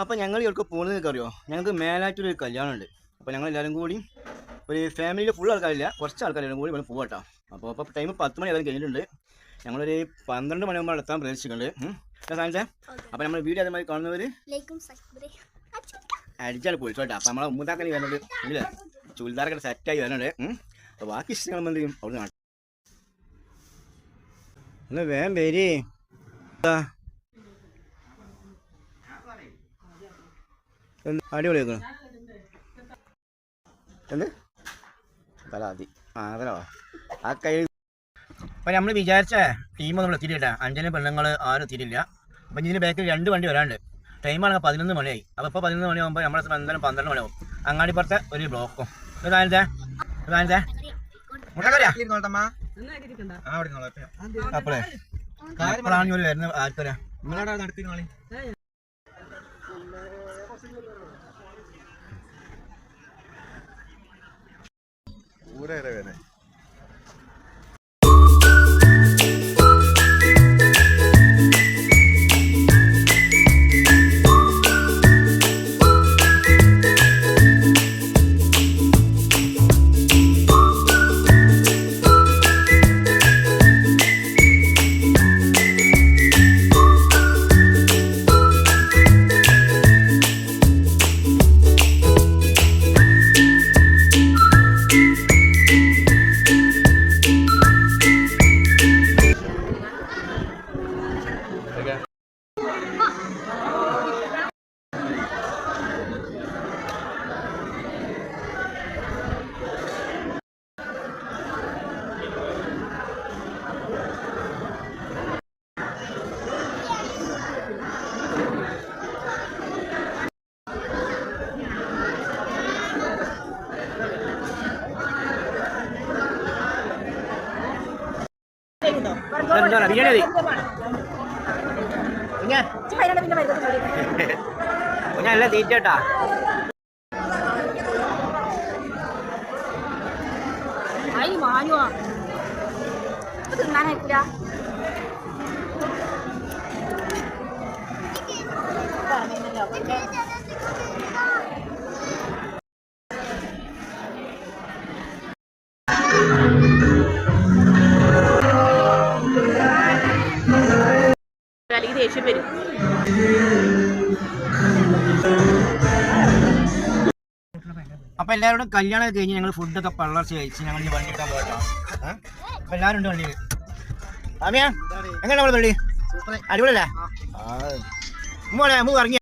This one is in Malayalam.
അപ്പോൾ ഞങ്ങൾ ഇവർക്ക് പോകുന്നത് അറിയോ, ഞങ്ങൾക്ക് മേലായിട്ടൊരു കല്യാണമുണ്ട്. അപ്പോൾ ഞങ്ങൾ എല്ലാവരും കൂടി ഒരു ഫാമിലിയിൽ ഫുൾ ആൾക്കാരില്ല, കുറച്ച് ആൾക്കാരും കൂടി ഇവിടെ പോകട്ടോ. അപ്പോൾ ടൈം 10 മണി ആകാൻ കഴിഞ്ഞിട്ടുണ്ട്. ഞങ്ങളൊരു 12 മണിയാകുമ്പോൾ എത്താൻ പ്രതീക്ഷിക്കുന്നുണ്ട് സാധനത്തെ. അപ്പോൾ നമ്മൾ വീഡിയോ അതേമാതിരി കാണുന്നവർ അടിച്ചാൽ പൊളിച്ചോട്ടെ. അപ്പോൾ നമ്മളെ ഉമ്മത്താക്കനി വരുന്നുണ്ട്, ഇല്ലേ ചുരിദാറൊക്കെ സെറ്റായി വരുന്നുണ്ട്. അപ്പോൾ ബാക്കി ഇഷ്ടങ്ങൾ എന്ത് ചെയ്യും അവിടെ കാണാം. ഒന്ന് വേഗം പേര് അടിപൊളി വെക്കണം എന്ത് പരാതി ആദരവാ ആ കൈ. അപ്പം നമ്മൾ വിചാരിച്ച ടീമൊന്നും നമ്മൾ എത്തിയിട്ടാ. 5 പെണ്ണുങ്ങൾ ആരും എത്തിയിട്ടില്ല. അപ്പം ഇതിന് ബാക്കിൽ 2 വണ്ടി വരാണ്ട്. ടൈമാണെങ്കിൽ 11 മണിയായി. അപ്പോൾ ഇപ്പോൾ 11 മണിയാകുമ്പോൾ നമ്മളെ എന്തായാലും 12 മണിയാവും. അങ്ങാടിപ്പുറത്തെ ഒരു ബ്ലോക്കും ഇതാനത്തെ അപ്പോഴേ അപ്പോഴാണ് ജോലി വരുന്നത്. ആർക്കരാ നടത്തി ൂരേ ബിരിയാണി നല്ല തീറ്റട്ടാ. ദേഷ്യം വരും. അപ്പൊ എല്ലാവരോടും കല്യാണം കഴിഞ്ഞ് ഞങ്ങൾ ഫുഡൊക്കെ പള്ളർച്ച കഴിച്ച് ഞങ്ങൾ ഈ വണ്ടി ഇട്ടാൻ പോകട്ടോ. അപ്പൊ എല്ലാവരും ഉണ്ട് വണ്ടിയിൽ. ആമിയാ എങ്ങനെ നമ്മൾ വണ്ടി അടിപൊളിയല്ലേ? ഇറങ്ങി